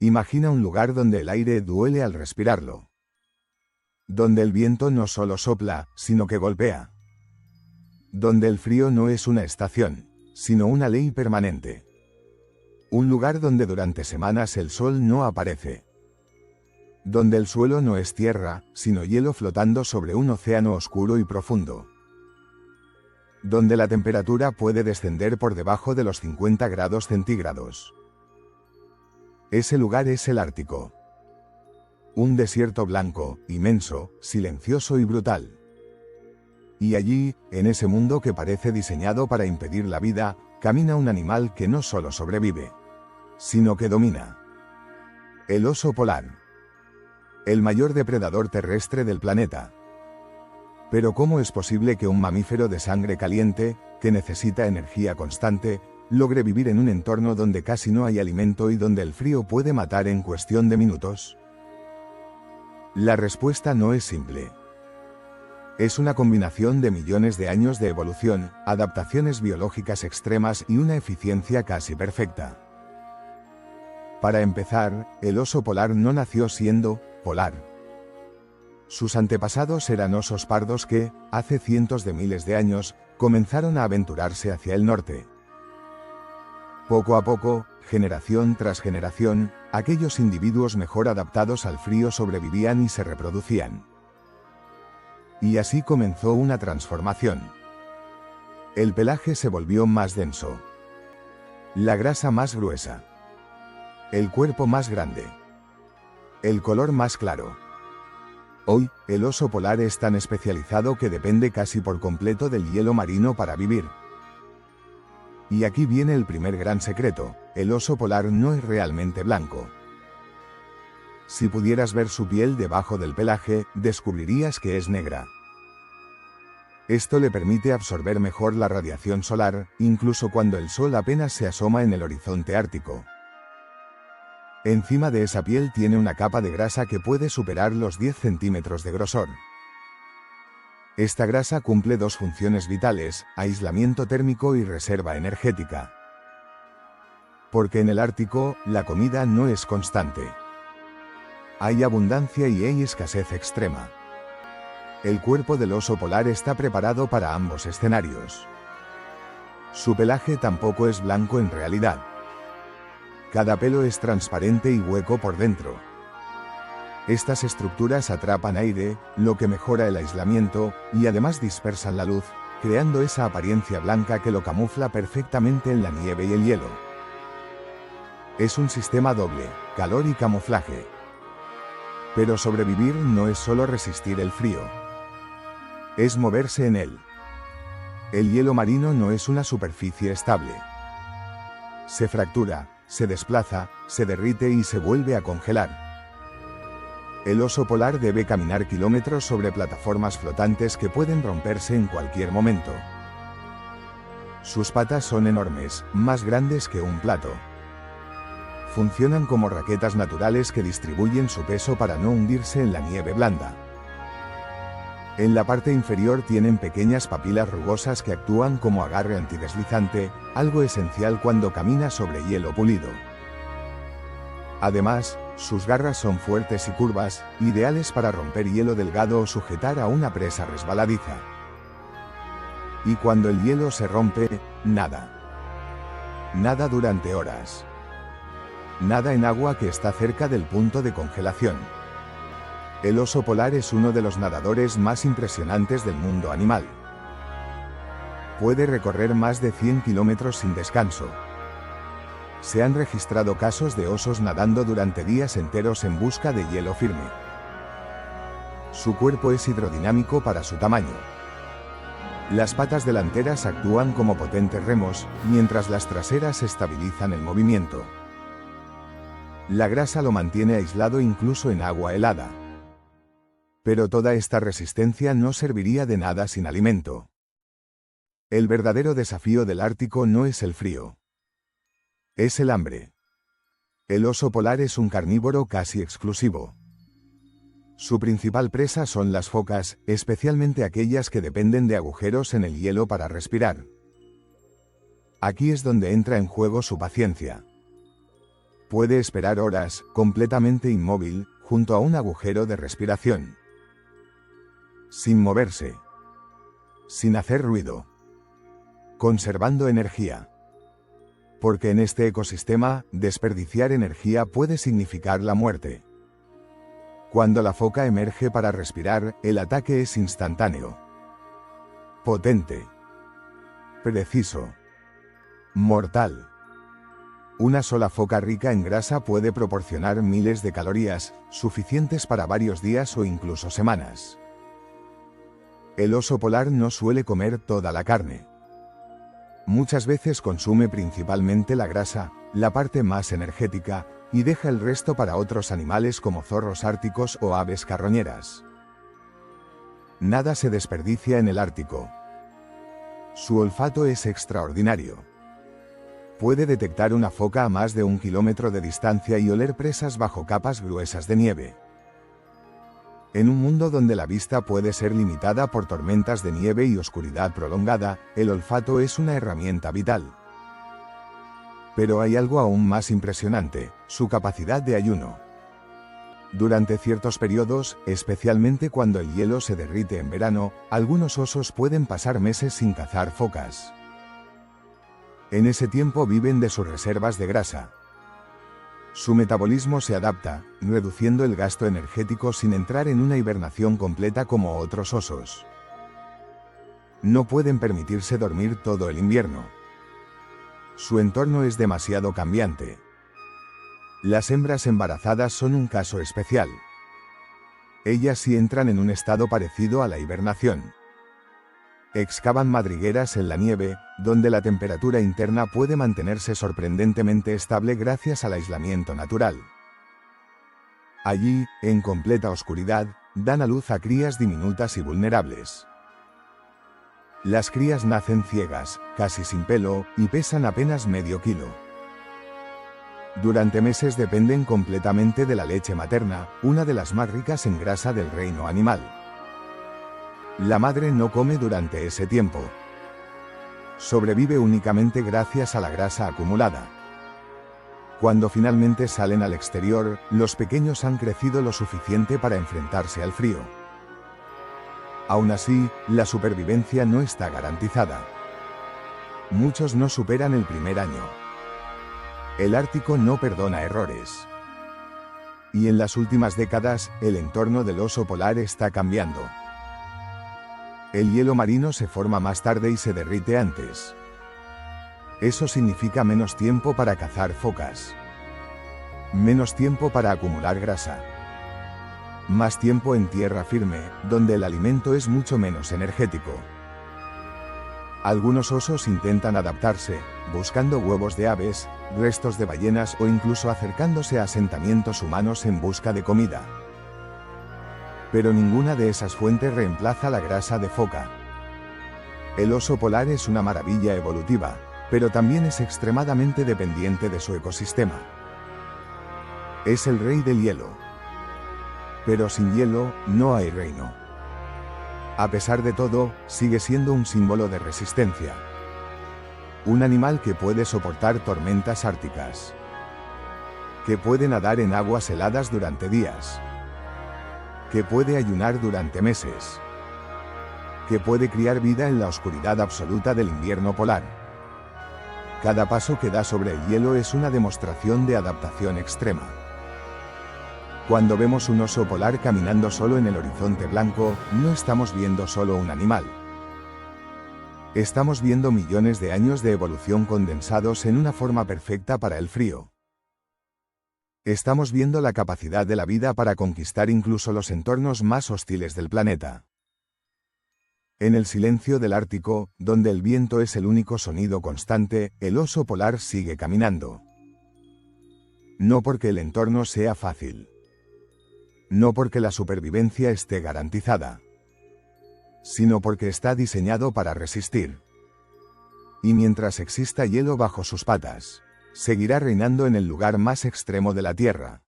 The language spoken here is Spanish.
Imagina un lugar donde el aire duele al respirarlo. Donde el viento no solo sopla, sino que golpea. Donde el frío no es una estación, sino una ley permanente. Un lugar donde durante semanas el sol no aparece. Donde el suelo no es tierra, sino hielo flotando sobre un océano oscuro y profundo. Donde la temperatura puede descender por debajo de los 50 grados centígrados. Ese lugar es el Ártico. Un desierto blanco, inmenso, silencioso y brutal. Y allí, en ese mundo que parece diseñado para impedir la vida, camina un animal que no solo sobrevive, sino que domina. El oso polar. El mayor depredador terrestre del planeta. Pero ¿cómo es posible que un mamífero de sangre caliente, que necesita energía constante, logre vivir en un entorno donde casi no hay alimento y donde el frío puede matar en cuestión de minutos? La respuesta no es simple. Es una combinación de millones de años de evolución, adaptaciones biológicas extremas y una eficiencia casi perfecta. Para empezar, el oso polar no nació siendo polar. Sus antepasados eran osos pardos que, hace cientos de miles de años, comenzaron a aventurarse hacia el norte. Poco a poco, generación tras generación, aquellos individuos mejor adaptados al frío sobrevivían y se reproducían. Y así comenzó una transformación. El pelaje se volvió más denso. La grasa más gruesa. El cuerpo más grande. El color más claro. Hoy, el oso polar es tan especializado que depende casi por completo del hielo marino para vivir. Y aquí viene el primer gran secreto: el oso polar no es realmente blanco. Si pudieras ver su piel debajo del pelaje, descubrirías que es negra. Esto le permite absorber mejor la radiación solar, incluso cuando el sol apenas se asoma en el horizonte ártico. Encima de esa piel tiene una capa de grasa que puede superar los 10 centímetros de grosor. Esta grasa cumple dos funciones vitales: aislamiento térmico y reserva energética. Porque en el Ártico, la comida no es constante. Hay abundancia y hay escasez extrema. El cuerpo del oso polar está preparado para ambos escenarios. Su pelaje tampoco es blanco en realidad. Cada pelo es transparente y hueco por dentro. Estas estructuras atrapan aire, lo que mejora el aislamiento, y además dispersan la luz, creando esa apariencia blanca que lo camufla perfectamente en la nieve y el hielo. Es un sistema doble: calor y camuflaje. Pero sobrevivir no es solo resistir el frío. Es moverse en él. El hielo marino no es una superficie estable. Se fractura, se desplaza, se derrite y se vuelve a congelar. El oso polar debe caminar kilómetros sobre plataformas flotantes que pueden romperse en cualquier momento. Sus patas son enormes, más grandes que un plato. Funcionan como raquetas naturales que distribuyen su peso para no hundirse en la nieve blanda. En la parte inferior tienen pequeñas papilas rugosas que actúan como agarre antideslizante, algo esencial cuando camina sobre hielo pulido. Además, sus garras son fuertes y curvas, ideales para romper hielo delgado o sujetar a una presa resbaladiza. Y cuando el hielo se rompe, nada. Nada durante horas. Nada en agua que está cerca del punto de congelación. El oso polar es uno de los nadadores más impresionantes del mundo animal. Puede recorrer más de 100 kilómetros sin descanso. Se han registrado casos de osos nadando durante días enteros en busca de hielo firme. Su cuerpo es hidrodinámico para su tamaño. Las patas delanteras actúan como potentes remos, mientras las traseras estabilizan el movimiento. La grasa lo mantiene aislado incluso en agua helada. Pero toda esta resistencia no serviría de nada sin alimento. El verdadero desafío del Ártico no es el frío. Es el hambre. El oso polar es un carnívoro casi exclusivo. Su principal presa son las focas, especialmente aquellas que dependen de agujeros en el hielo para respirar. Aquí es donde entra en juego su paciencia. Puede esperar horas, completamente inmóvil, junto a un agujero de respiración. Sin moverse. Sin hacer ruido. Conservando energía. Porque en este ecosistema, desperdiciar energía puede significar la muerte. Cuando la foca emerge para respirar, el ataque es instantáneo. Potente. Preciso. Mortal. Una sola foca rica en grasa puede proporcionar miles de calorías, suficientes para varios días o incluso semanas. El oso polar no suele comer toda la carne. Muchas veces consume principalmente la grasa, la parte más energética, y deja el resto para otros animales como zorros árticos o aves carroñeras. Nada se desperdicia en el Ártico. Su olfato es extraordinario. Puede detectar una foca a más de 1 kilómetro de distancia y oler presas bajo capas gruesas de nieve. En un mundo donde la vista puede ser limitada por tormentas de nieve y oscuridad prolongada, el olfato es una herramienta vital. Pero hay algo aún más impresionante: su capacidad de ayuno. Durante ciertos periodos, especialmente cuando el hielo se derrite en verano, algunos osos pueden pasar meses sin cazar focas. En ese tiempo viven de sus reservas de grasa. Su metabolismo se adapta, reduciendo el gasto energético sin entrar en una hibernación completa como otros osos. No pueden permitirse dormir todo el invierno. Su entorno es demasiado cambiante. Las hembras embarazadas son un caso especial. Ellas sí entran en un estado parecido a la hibernación. Excavan madrigueras en la nieve, donde la temperatura interna puede mantenerse sorprendentemente estable gracias al aislamiento natural. Allí, en completa oscuridad, dan a luz a crías diminutas y vulnerables. Las crías nacen ciegas, casi sin pelo, y pesan apenas medio kilo. Durante meses dependen completamente de la leche materna, una de las más ricas en grasa del reino animal. La madre no come durante ese tiempo. Sobrevive únicamente gracias a la grasa acumulada. Cuando finalmente salen al exterior, los pequeños han crecido lo suficiente para enfrentarse al frío. Aún así, la supervivencia no está garantizada. Muchos no superan el primer año. El Ártico no perdona errores. Y en las últimas décadas, el entorno del oso polar está cambiando. El hielo marino se forma más tarde y se derrite antes. Eso significa menos tiempo para cazar focas. Menos tiempo para acumular grasa. Más tiempo en tierra firme, donde el alimento es mucho menos energético. Algunos osos intentan adaptarse, buscando huevos de aves, restos de ballenas o incluso acercándose a asentamientos humanos en busca de comida. Pero ninguna de esas fuentes reemplaza la grasa de foca. El oso polar es una maravilla evolutiva, pero también es extremadamente dependiente de su ecosistema. Es el rey del hielo. Pero sin hielo, no hay reino. A pesar de todo, sigue siendo un símbolo de resistencia. Un animal que puede soportar tormentas árticas. Que puede nadar en aguas heladas durante días. Que puede ayunar durante meses. Que puede criar vida en la oscuridad absoluta del invierno polar. Cada paso que da sobre el hielo es una demostración de adaptación extrema. Cuando vemos un oso polar caminando solo en el horizonte blanco, no estamos viendo solo un animal. Estamos viendo millones de años de evolución condensados en una forma perfecta para el frío. Estamos viendo la capacidad de la vida para conquistar incluso los entornos más hostiles del planeta. En el silencio del Ártico, donde el viento es el único sonido constante, el oso polar sigue caminando. No porque el entorno sea fácil. No porque la supervivencia esté garantizada. Sino porque está diseñado para resistir. Y mientras exista hielo bajo sus patas, seguirá reinando en el lugar más extremo de la Tierra.